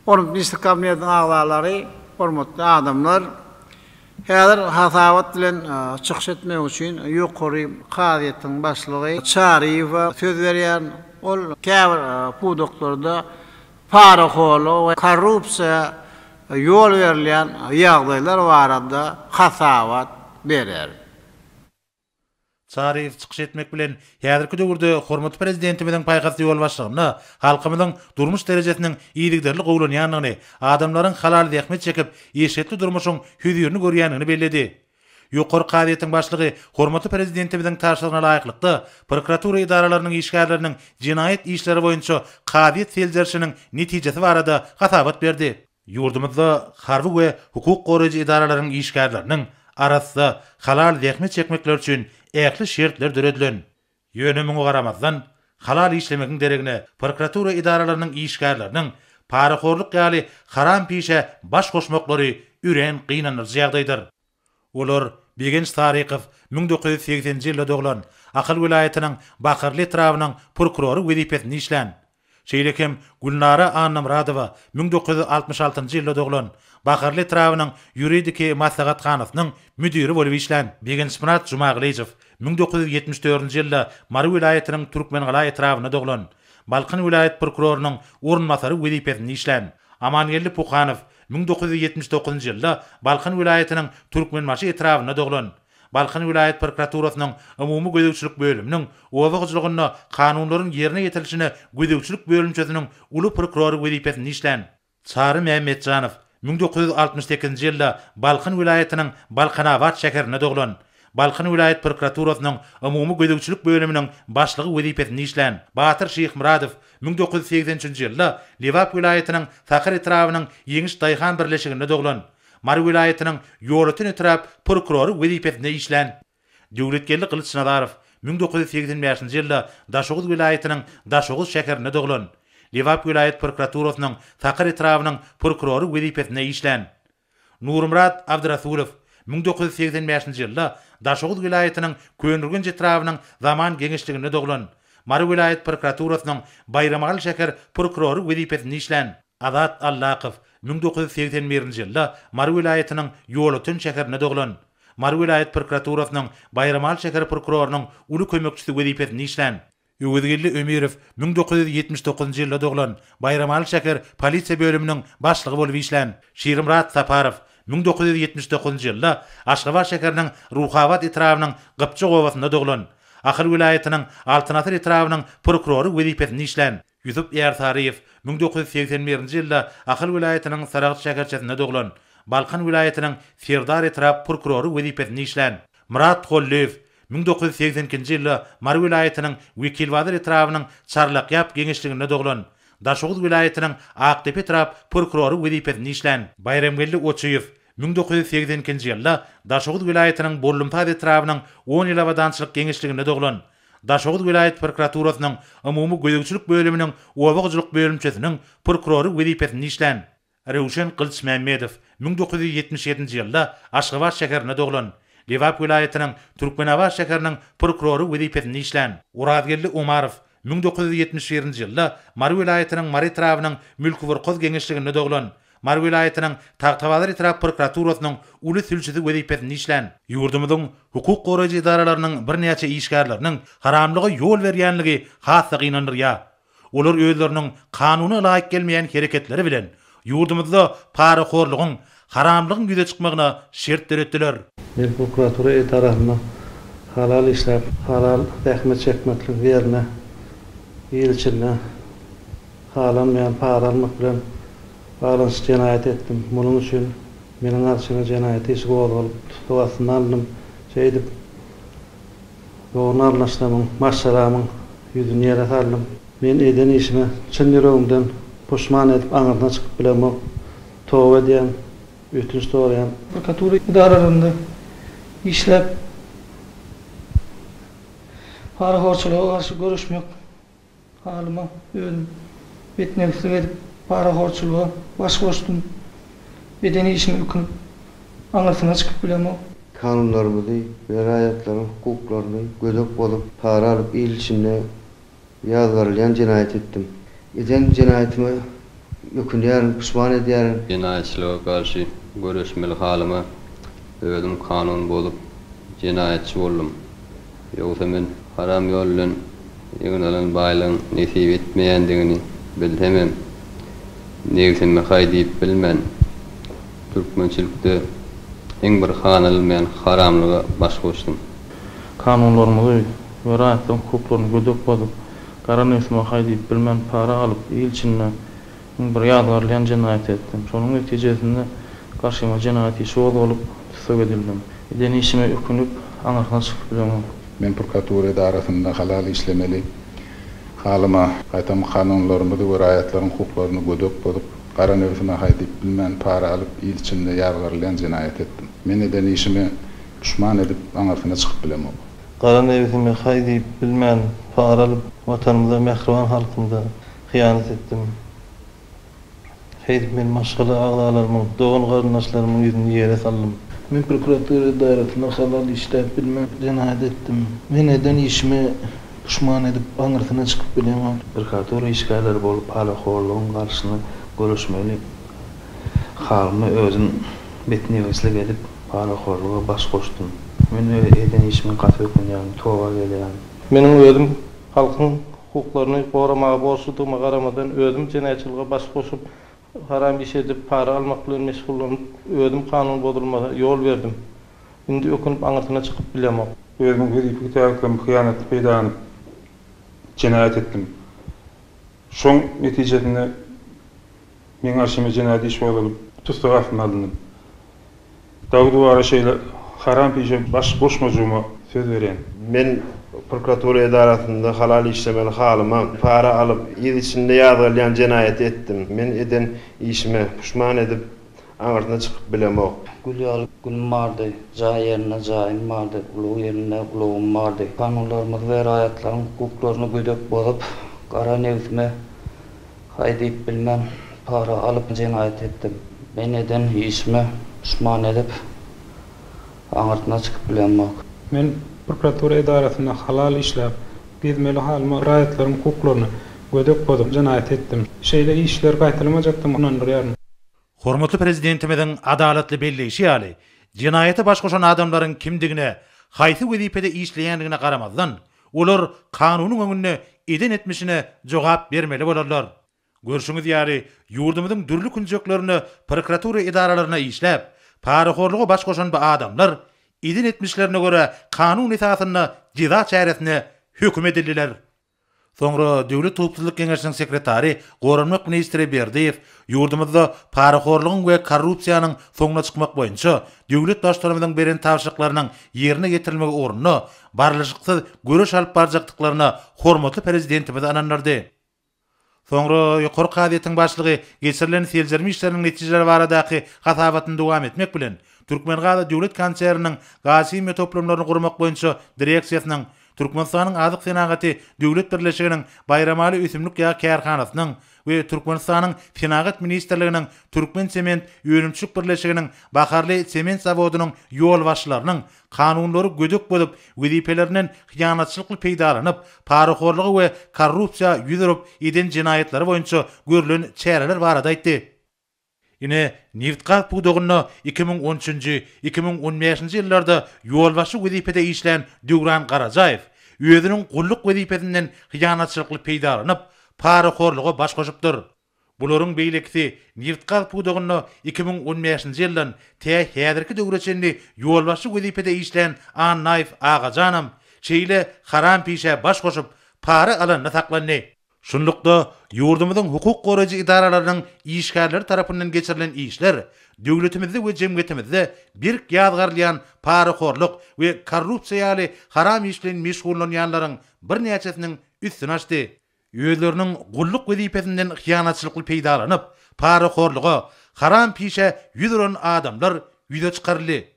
Onun istikamiyetinin ağlarları, hormatly adamlar, häzir hasabat bilen çykyş etmek üçin ýokary kaziýetiň başlygy Çariýew söz berýän. Ol käbir pudoklarda paraxolo we korrupsiýa ýol berilýän ýagdaýlar barada hasabat berer. Çariýew çykyş etmek bilen häzirki döwürde hormatly prezidentimiziň paýgasy ýol başlygyny, halkymyzyň durmuş derejesiniň iýdigderli gowlanýanyny, adamlaryň halal zähmet çekip ýeşetli durmuşyň hüzürini görýänini belledi. Ýokary kaziýetiň başlygy hormatly prezidentimiziň taşlygyna laýyklykda prokuratura idaralarynyň işgärleriniň jinaýat işleri boýunça kaziýet seljerşiniň netijesi barada hasabat berdi. Ýurdumyzda harby we hukuk goraýjy idaralarynyň işgärleriniň arasynda halal zähmet çekmekler üçin ähli şertler döredilen. Ýönümiňe garamazdan halal işlemegiň deregine prokuratura idaralarynyň işgärleriniň paraxorluk ýaly haram pişe baş goşmaklary üren gynanyr ýagdaýdyr. Olar Begenç Tariqow 1980-nji ýylda doglan Akyl vilayatynyň Bakyrly trawynyň prokurory wezipesini işlän. Şeýlekem Gulnara Annamradowa 1966-njy ýylda doglan Bakyrly trawynyň ýuridiki maslahatxanasynyň müdiri bolup işlän. Begenç Murat Jumaglyjew 1974-nji ýylda Mary vilayatynyň Türkmengaly trawyna doglan Balkyn vilayat prokurorunyň orunmasary wezipesini işlän. Amanyelli Pukhanow 1979-njy ýylda Balkyn vilayatynyň Türkmenmaşy etrawyna doglan. Balkyn vilayat prokuraturasynyň umumy gödäwçilik bölüminiň owagçylygyna kanunlaryň ýerine ýetirilişine gödäwçilik bölümçesiniň uly prokurory wezipesini işlän. Çary Mehmetjanow 1968-nji ýylda Balkyn vilayatynyň Balkanawat şäherine doglan. Balkyn vilayat prokuraturasynyň umumy gödäwçilik bölüminiň başlygy wezipesini işlän. Batyr Şeýhmuradow 1980-nji ýylda Lewap vilayatynyň Sakary trawynyň Ýeňiş Daýhan birleşiginde doglan. Mary vilayatynyň Ýolatyn etrap prokurory wezipesinde işlän. Döwletgerli Kılıç Nadarow 1985-nji ýylda Daşoğuz vilayatynyň Daşoğuz şäherine doglan. Lewap vilayat prokuraturasynyň Sakary trawynyň prokurory wezipesinde işlän. Nurmurat Abdurasulow 1985-nji ýylda Daşoğuz vilayatynyň Könürgenje trawynyň zaman geňeşliginde doglan. Mary vilayat prokuraturasynyň Bayramaly şäher prokurory wezipesini işlän. Azat Allakow 1981-nji ýylda Mary vilayatynyň Ýolatyn şäherine doglan. Mary vilayat prokuraturasynyň Bayramaly şäher prokurorunyň uly kömekçisi wezipesini işlän. Öwedgilli Ömerow 1979-njy ýylda doglan Bayramaly şäher polisiýa bölüminiň başlygy bolup işlän. Şeýremrat Saparow 1979-njy ýylda Aşgabat şäheriniň Ruhawat etrawynyň Gypçy gowasynda doglan. Akyl vilayatynyň Altynasy etrawynyň prokurory wezipesini işlän. Ýusup Ýarsariýew 1981-nji ýylda Akyl vilayatynyň Saragat şäherçesinde doglan. Balkyn vilayatynyň Serdar etrap prokurory wezipesini işlän. Murat Gollew 1982-nji ýylda Mary vilayatynyň Wekilwadyr etrawynyň Çarlakyap geňeşliginde doglan. Daşoğuz vilayatynyň Aktepe etrap prokurory wezipesini işlän. Bayramgelli Oçuýew 1982-nji ýylda Daşoğuz vilayatynyň Borlumpaz etrawynyň 10 ýyl awadançylyk geňeşliginde doglan. Daşoğuz vilayat prokuraturasynyň umumy gödäwçilik bölüminiň owagçylyk bölümçesiniň prokurory wezipesini işlän. Rewşen Kılıç Mehmedow 1977-nji ýylda Aşgabat şäherine doglan. Lewap vilayatynyň Türkmenawat şäheriniň prokurory wezipesini işlän. Urazgelli Umarow 1971-nji ýylda Mary vilayatynyň Mary trawynyň Mülküwürkoz geňeşliginde doglan. Mary vilayatynyň Tagtabalar etrap prokuraturasynyň uly sülçisi wezipesini işlän. Ýurdumyzyň hukuk goraýjy idaralarynyň birnäçe işgärleriniň haramlygy ýol berýänligi hassa gynandyrýar. Olar özleriniň kanuny laýyk gelmeýän hereketleri bilen ýurdumyzda paraxorlygyň, haramlygyň güze çykmagyna şert beretdiler. Men prokuratura idarasyna halal işläp, halal zähmet çekmeklik ýerine ýylçyna halanmaýan para almak bilen bağlantısı cinayet etdim. Bunun için menin arşına cinayet işi olup tutugasını aldım. Şeydip yoğun arlaşlamın, maşsalamın yüzünü yere saldım. Men eden işime çın yüreğimden puşman edip anırdan çıkıp bilem o tövbe diyen, ütünç doğrayan. Prokuratura idaralarında işlep paraxorçuluğa karşı görüşmek halıma öldüm. Betneklik edip paraxorçuluğa baş koştum. Bedeni işimi yükünüp anırtına çıkıp bilem o. Kanunlarımızı, velayetlerini, hukuklarını gözök bolup, para alıp il içinde yazgarlayan cinayet ettim. Eden cinayetimi ökünýär, pişman edýär. Cinayetçiliğe karşı görüşmeli halyma özüm kanun bolup cinayetçi boldum. Ýogsa men haram ýol bilen ýygnalan baýlygyň nesip etmeýändigini bilsemem. Negizime haýdyp bilmän. Türkmençilikde eň bir hanalmayan haramlyga baş goşdum. Kanunlarymyzy we raýatlyň hukuklaryny gödök bozup, gara nesime haýdyp bilmän para alyp ilçinne bir ýadgarlayan jinayet etdim. Şonuň netijesinde karşyma jinayet işi bolup tutuk edildim. Eden işime ökünüp aňardan çykyp bilemem. Men prokuratura idarasynda halal işlemeli, halyma gaýtam kanunlarymyzy we raýatlaryň hukuklaryny gödök bozup, gara nesime haýdyp bilmän para alyp ilçinde ýadgarlayan jinayet etdim. Men eden işime pişman edip aňardan çykyp bilemem. Gara nesime haýdyp bilmän para alyp watanymyza, mehriban halkymyza hyýanat etdim. Haýdyp men maşgala aglalarymyň, dogan garyndaşlarymyň ýüzüni ýere saldym. Men prokuratura idarasynda halal işläp bilmän jinayet etdim. Men eden işime pişman edip aňyrsyna çykyp bilemem. Prokuratura işgärleri bolup halakhorlygyň garşysyna görüşmeli. Halymy özüm betine ösleg edip halakhorlyga baş goşdum. Men eden işime gaty ökünýän, towa gelýän. Meniň özüm halkyň hukuklaryny goramaga borçludygyma garamadan özüm jinayetçilige baş goşup haram iş edip para almak bilen meşgullanyp özüm kanun bozulmaga ýol berdim. Indi ökünüp aňyrsyna çykyp bilemem. Özüm gidip täklem hyýanat peýdanyp jinayet etdim. Şoň netijesinde men arşyma jinayet iş bolup tutuk afmaldynym. Dagdywara şeýle haram pije baş goşmajugyma söz berýän. Men prokuratura idarasynda halal işlemeli halyma para alyp ýyl içinde ýadgarlayan jinayet etdim. Men eden işime pişman edip aňyrsyna çykyp bilemok. Gül ýaly gülüm bardy, jaý ýerine jaýym bardy, uluw ýerine ulugum bardy. Kanunlarymyz we raýatlaryň hukuklaryny gödök bozup, gara negizime haýdyp bilmän para alyp jinayet etdim. Men eden işime pişman edip aňyrsyna çykyp bilemok. Men prokuratura idarasynda halal işläp, gizmeli halyma raýatlaryň hukuklaryny gödök bozup jinayet etdim. Şeýle işler gaýtylmajakdy ondan durýarym. Hormatly prezidentimizin adalatly belleşi ýaly jinayete baş goşan adamlaryň kimdigine, haýsy wezipede işleýändigine garamazdan, olar kanunyň öňünde eden etmişine jogap bermeli bolarlar. Görşüňiz ýaly ýurdumyzyň dürli künjeklerini prokuratura idaralaryna işläp, paraxorlyga baş goşan bu adamlar eden etmişlerine göre kanun esasyny ceza çäresine höküm edildiler. Soňra Döwlet Topçuluk Geňeşiniň sekretary Goranmak ministri Berdiýew ýurdumyzda paraxorlygyň we korrupsiýanyň soňuna çykmak boýunça döwlet başlarymyzyň beren tawşyklarynyň ýerine getirilmegi ornuny barlyşyksyz görüş alyp barjakdyklaryna hormatly prezidentimiz ananlardy. Soňra ýokary gazetyň başlygy geçirilen seljermi işleriniň netijeleri baradaky hasabatyny dowam etmek bilen Türkmengazy döwlet kanseriniň gazy toplamlaryny gurmak boýunça direksiýasynyň Türkmenistanyň azyk senagaty döwlet birleşiginiň Bayramaly üsümlik ýa kärhanasynyň we Türkmenistanyň Senagat ministrliginiň Türkmen sement ýönümçilik birleşiginiň Baharly sement zawodynyň ýol başlarynyň kanunlary gödök bolup wezipeleriniň hyýanatçylykly peýdalanyp, paraxorlygy we korrupsiýa ýüzüp eden jinayetleri boýunça görülen çäreler barada aýtdy. Ine Newtqa pudogyny 2013-2015 ýyllarda ýolbaşy wezipede işlän Döwran Garajaýew özüniň gulluk wezipesinden hyýanatçylykly peýdalanyp, paraxorlyga baş goşupdyr. Bularyň beýlekisi Newtqa pudogyny 2015 ýyldan häzirki döwreçendi ýolbaşy wezipede işlän Annaýew Agajanam şeýle haram pişe baş goşup para alanyny saklandy. Şunlukda ýurdumyzyň hukuk goraýjy idaralarynyň işgärleri tarapyndan geçirilen işler döwletimizde we jemgyýetimizde bir ýazgarlayan paraxorlyk we korrupsiýaly haram iş bilen meşgullanýanlaryň bir näçesiniň üstüne açdy. Ýöleriniň gulluk wezipesinden hyýanatçylykly peýdalanyp, paraxorlyga, haram pişe ýüzüren adamlar ýüze çykarly.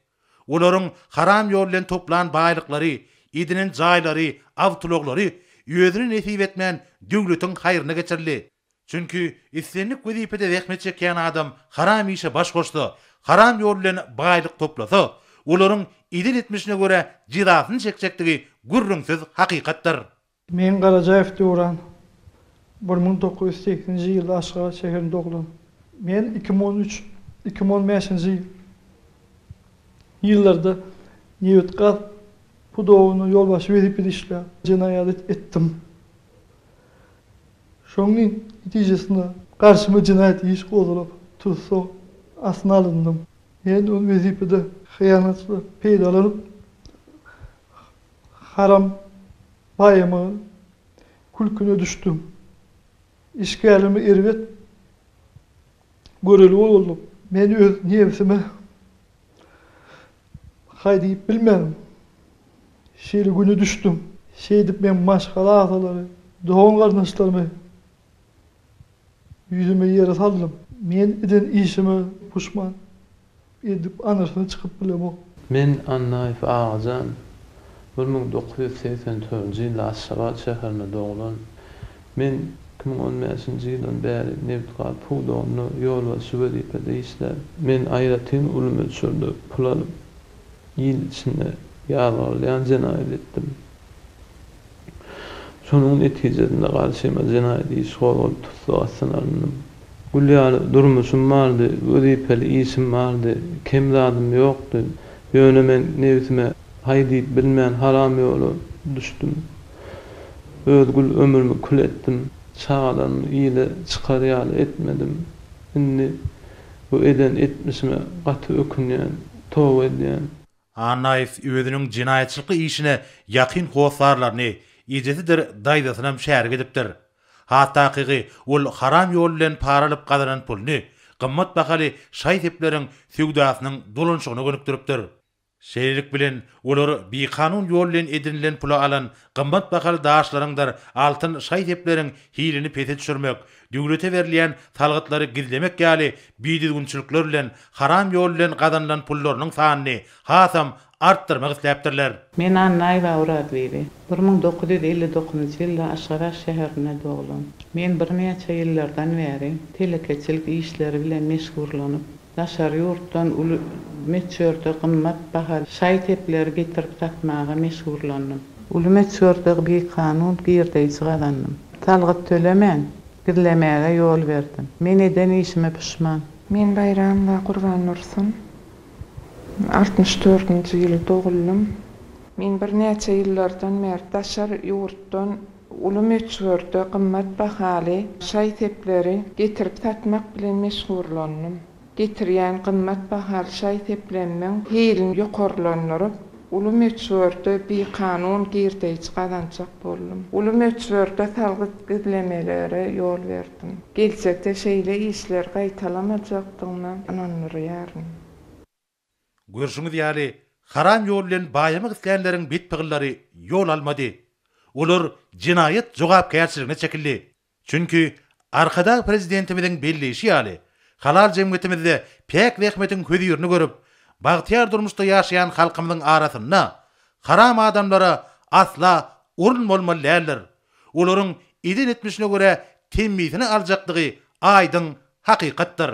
Olaryň haram ýol bilen toplan baýlyklary, edinen jaýlary, awtologlary ýödüni nesip etmän döwletiň haýryna geçirildi. Çünki islenlik wezipede zähmet çekýän adam haram işe baş goşdy, haram ýol bilen baýlyk toplasa, olaryň edil etmişine göre jizasyny çekjektigi gürrüňsiz hakykatdyr. Men Garajaýew Döwran 1980-nji ýylda Aşgabat şäherinde doglan. Men 2013-2015-nji ýyllarda Ýewitgat pudowyny ýolbaşy berip işler jinaýat etdim. Şoňyň netijesinde karşıma cinayet iş qozulyp tutsa asna alındım. Men o wezipede hyýanatly peýdalanyp haram baýamy kulküne düşdüm. İşgalimi erwet göreli boldum. Men öz nefsime haýdyp bilmedim. Şeýle güne düşdüm. Şeýdip men maşgala agzalary, dogan garnaşlarymy yüzüme ýere saldım. Men eden işimi puşman edip anarsyna çykyp bilemok. Men Annaýew Agazan 1984-nji ýylda Aşgabat şäherinde doglan. Men 2015-nji ýyldan bäri Ýewitgat pudowyny ýolbaşy berip işler. Men aýratyn ulymy çürdi pul alyp ýyl içinde ýagarlayan jinaýat etdim. Şonuň netijesinde garşyma jinaýat iş goýup tutulýan. Gülýany durmuşum bardy, wezipeli işim bardy, kemladym ýokdy. Ýöne men nefsime haýdyp bilmän haram ýola düşdüm. Özgül ömrümi kül etdim. Çağadan ýyle çykarýaly etmedim. Indi bu eden etmişime gaty ökünýän, towa edýän. Annaýew özüniň jinaýatçylyk işine ýakyn howsarlaryny ijetidir daýdasynam şäher edipdir. Hatdaky ol haram ýol bilen paralyp gazanan pulny gymmat bahaly şaý tepleriň sügdasynyň dolanşygyna gönükdiripdir. Şeýlelik bilen olar bir kanun ýol bilen edinilen pula alan gymmat bahaly daşlaryňdar altyn şaý tepleriň hilini pete düşürmek, döwlete berilýän salgytlary gizlemek ýaly biýdilgünçilikler bilen haram ýol bilen gazanılan pullarynyň sanyny hasam arttırmak isläpdirler. Men Annaýew Agazan 1959-njy ýylda Aşgabat şäherinde doglan. Men bir neçe ýyllardan bäri telekeçilik işleri bilen meşgurlanyp, daşar ýurtdan uly meçörde gymmat bahaly şaý tepleri getirip satmaga meşgurlanyp. Uly meçörde bir kanun girdiýi gazandım. Talgyt tölemän, gizlemäge ýol berdim. Men eden işime puşman. Men Bayram we Gurban Nursun 64-nji ýyly dogulym. Men bir neçe ýyllardan bäri daşar ýurtdan uly meçörde gymmat bahaly şaý tepleri getirip satmak bilen meşgurlanyp. Getirýän gymmat bahaly şaý teplenmeň hilini ýokarlandyryp, uly meçörde bir kanun girdiýi gazanjak boldum. Uly meçörde talgyt gizlemelere ýol berdim. Gelecekde şeýle işler gaýtalanmajakdygyna inanýarym. Görüşüňiz ýaly haram ýol bilen baýamak isleýänleriň bitpigillary ýol almady. Olar jinaýat jogapkärçiligine çekildi. Çünki arkada prezidentimiziň belleşi ýaly halal jemgyetimizde pek rehmetiň közi ýürini görüp, bagtyar durmuşda ýaşaýan halkymyzyň arasyna haram adamlara asla urun bolmaly däldir. Olaryň idin etmişine göre temizini aljakdygy aýdyň hakykatdyr.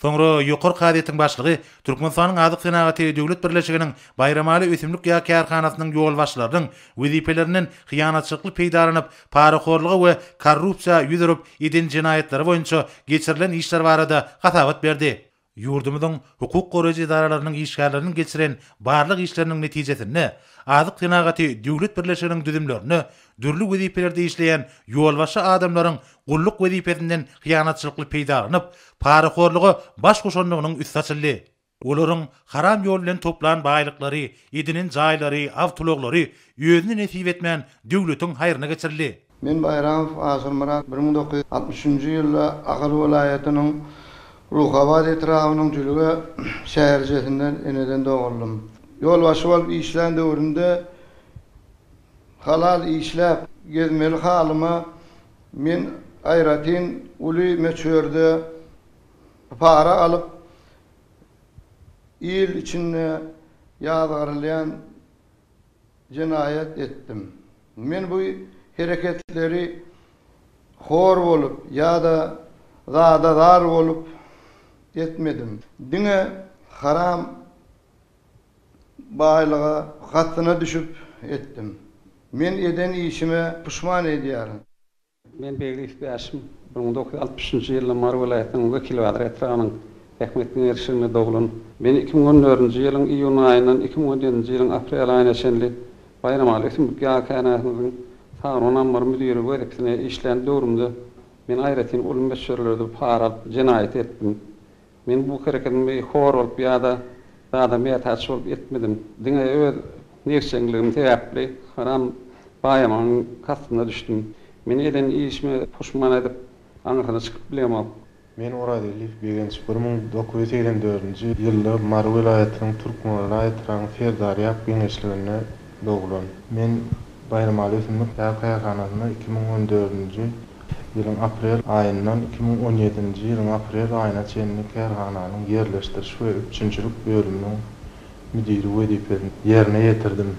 Soňra ýokary gazetyň başlygy Türkmenistanyň azyk senagaty döwlet birleşiginiň Bayramaly ösümlik ýa kärhanasynyň ýolbaşçylarynyň wezipeleriniň hyýanatçylyk peýdaranyp, paraxorlygy we korrupsiýa ýüzürip eden jinaýatlary boýunça geçirilen işler barada gasabat berdi. Ýurdumyzyň hukuk goraýjy idaralarynyň işgärlerini geçiren barlyk işleriniň netijesinde azyk senagaty döwlet birleşiginiň düzümlerini dürli wezipelerde işleýän ýolbaşy adamlaryň gulluk wezipesinden hyýanatçylykly peýdaranyp, paraxorlygy baş goşanlygynyň üstü açyldy. Olaryň haram ýol bilen toplan baýlyklary, edinin jaýlary, awtologlary özüni nesip etmän döwletiň haýryna geçirildi. Men Bayram Agazan 1960-njy ýylda Agal welaýatynyň Ruhabad etrawynyň jülüge şäherjesinden eneden dogulym. Ýolbaşy bolup işlän döwründe halal işläp gezmeli halyma men aýratyn uly meçörde para alyp ýyl içinde ýagarlayan jinaýat etdim. Men bu hereketleri hor bolup ýa-da zadadar bolup etmedim. Diňe haram baýlyga gatyna düşüp etdim. Men eden işime puşman edýärem. Men Beglif Bəşim 1960-njy ýyly Mar welaýatynyň wekili Adretranyň häkmetine erişigine dogulun. Men 2014-nji ýylyň iýun aýyndan 2017-nji ýylyň aprel aýyna şenli Bayram Ali Respublika Kanatynyň Harun Mar müdiri wekilne işlän döwrümde men aýratyn ulum meşgullerdi para jenaýat etdim. Men bu hereketimi hor bolup ýa-da daha meýat bolup etmedim. Diňe öz nefsengligim täpli haram bayamanyň kastyna düşdüm. Men eden işime puşman edip aňyryna çykyp bilemem. Men orada Elif Begenç 1954-nji ýylda Mar welaýatynyň Türkmen raýatynyň Ferdarýak beňeşligine dogulun. Men Bayram Ali Respublika Kanatyna 2014-nji ýylyň aprel aýyndan 2017-nji ýylyň aprel aýyna çenli kerhananyň ýerleşdiriş we üçinçilik bölüminiň müdiri wezipesini ýerine ýetirdim.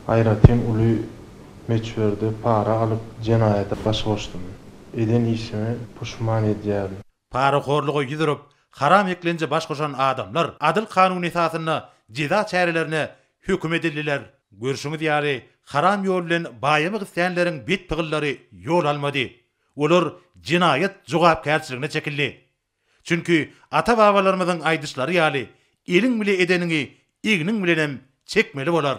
Aýratyn uly meçherde para alyp jenaýata baş goşdum. Eden işimi puşman edýär. Para horlugy ýydyryp, haram eklenje baş goşan adamlar adyl kanun esasyna jeza çärelerini hökm edildiler. Görüşüňiz ýaly haram ýol bilen baýamy gysýanlaryň bit pygıllary ýol almady. Olar jinaýat jogapkärçiligine çekildi. Çünki ata-babalarymyzyň aýdyşlary ýaly eliň bile edeniňi igniň bilenem çekmeli bolar.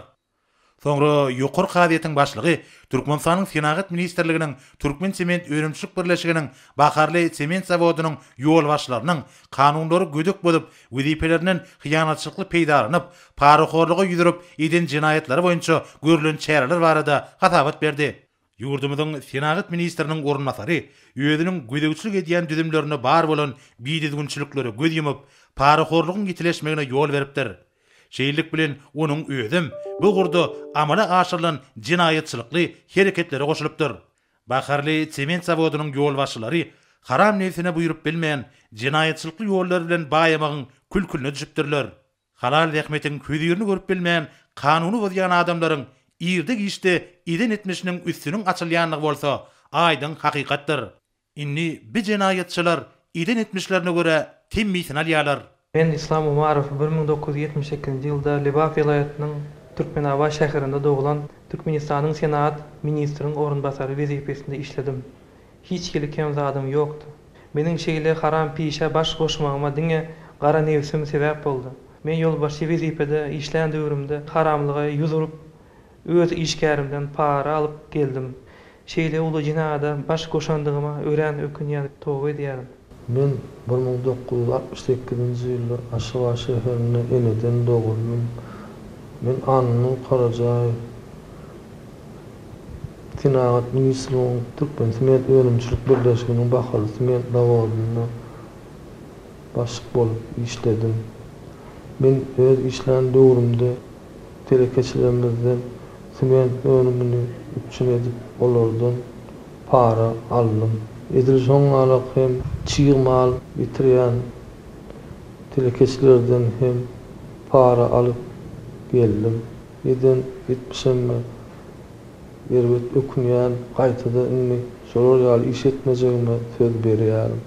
Soňra ýokary kadiýetiň başlygy Türkmenistanyň Senagat ministrliginiň Türkmen Sement Öýrümçilik birleşiginiň bakarly sement zawodynyň ýol başlarynyň kanunlary gödük bolup wezipelerinden hyýanatçylykly peýdaranyp paraxorlugy ýüzüp eden jinaýatlary boýunça görülen çäreler barada hatabat berdi. Ýurdumyzyň Senagat ministriniň orunmasary özüniň gödükçilik edýän düzümlerini bar bolan biýdizgünçilikleri göz ýumyp paraxorlugyň gitileşmegine ýol beripdir. Şeýlik bilen onuň özüm bu gurda amala aşyrylan jinaýatçylykly hereketleri goşulypdyr. Bakarly sement zawodynyň ýol başçylary haram nefsine buýurup bilmeýän jinaýatçylykly ýollar bilen baýamagyň külkülüne düşüpdirler. Halal rahmetiň köýdürini görüp bilmeýän kanuny bozýan adamlaryň ýerde gişde eden etmişiniň üstüniň açylýanlygy bolsa aýdyn hakykatdyr. Inni bi jinaýatçylar eden etmişlerine göre temmisin alýarlar. Ben İslam Umarov 1978-nji ýylda Libaf welaýatynyň Türkmenawa şäherinde dogulan Türkmenistanyň Senat ministriniň orunbasary wezipesinde işledim. Hiç kelikem zadym ýokdy. Meniň şeýle haram pişe baş goşmagyma diňe gara nefsim sebäp boldy. Men ýolbaşçy wezipede işlän döwrümde haramlygy ýuzurup öz işgärimden para alyp geldim. Şeýle uly jinada baş goşandygyma ören ökünýär towy edýärim. Men 1968-nji ýylda Aşgabat şäherine eneden doguldum. Men anyny Karajay Senagat ministriniň Türkmen Sement Öýrümçilik birleşiginiň bakarly sement zawodyna başlyk bolup işledim. Men öz işlän döwrümde telekeçilerimizden sement öňümini üçin edip olardan para aldım. Edilşoň alyp hem çyýmal bitirýän telekeçilerden hem para alyp geldim. Eden etmişim yerbet ökünýän gaýtada inni şolar ýaly iş etmejegime söz berýärim.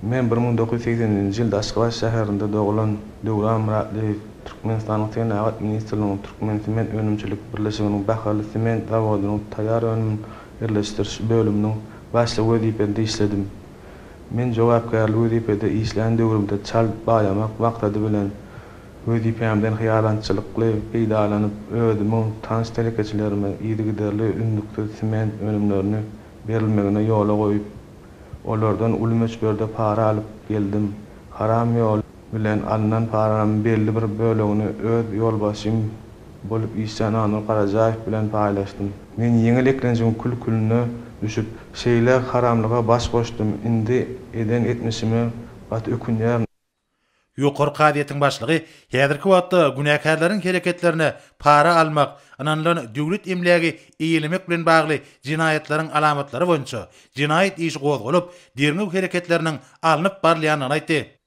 Men 1980-nji ýylda Aşgabat şäherinde dogulan Döwran Muratly Türkmenistanyň Senagat ministriniň Türkmen Sement Öýrümçilik birleşiginiň bakarly sement zawodynyň taýýar önüm ýerleşdiriş bölüminiň başlyk wezipesinde işledim. Men jogapkärlik wezipede işlän döwrümde çal baýamak wagtady bilen wezipemden hyýalançylykly peýdalanyp özümiň tanış telekeçilerime ýygyderli ündükde sement önümlerini berilmegine ýola goýup olardan ulmeçberde para alyp geldim. Haram ýol bilen alynan paranın belli bir bölegini öz ýolbaşym bolup işlän Anur Karajayew bilen paýlaşdym. Men ýeňil eklenjiň külkülüne düşüp şeýle haramlyga baş goşdum. Indi eden etmişimi bat ökünýär. Ýokary kadiýetiň başlygy häzirki wagtda günäkärleriň hereketlerine para almak, ananlaryň döwlet emlägi eýlemek bilen bagly jinaýatlaryň alamatlary boýunça jinaýat işi gozgulyp, derňew hereketleriniň alınıp barlýanyny aýtdy.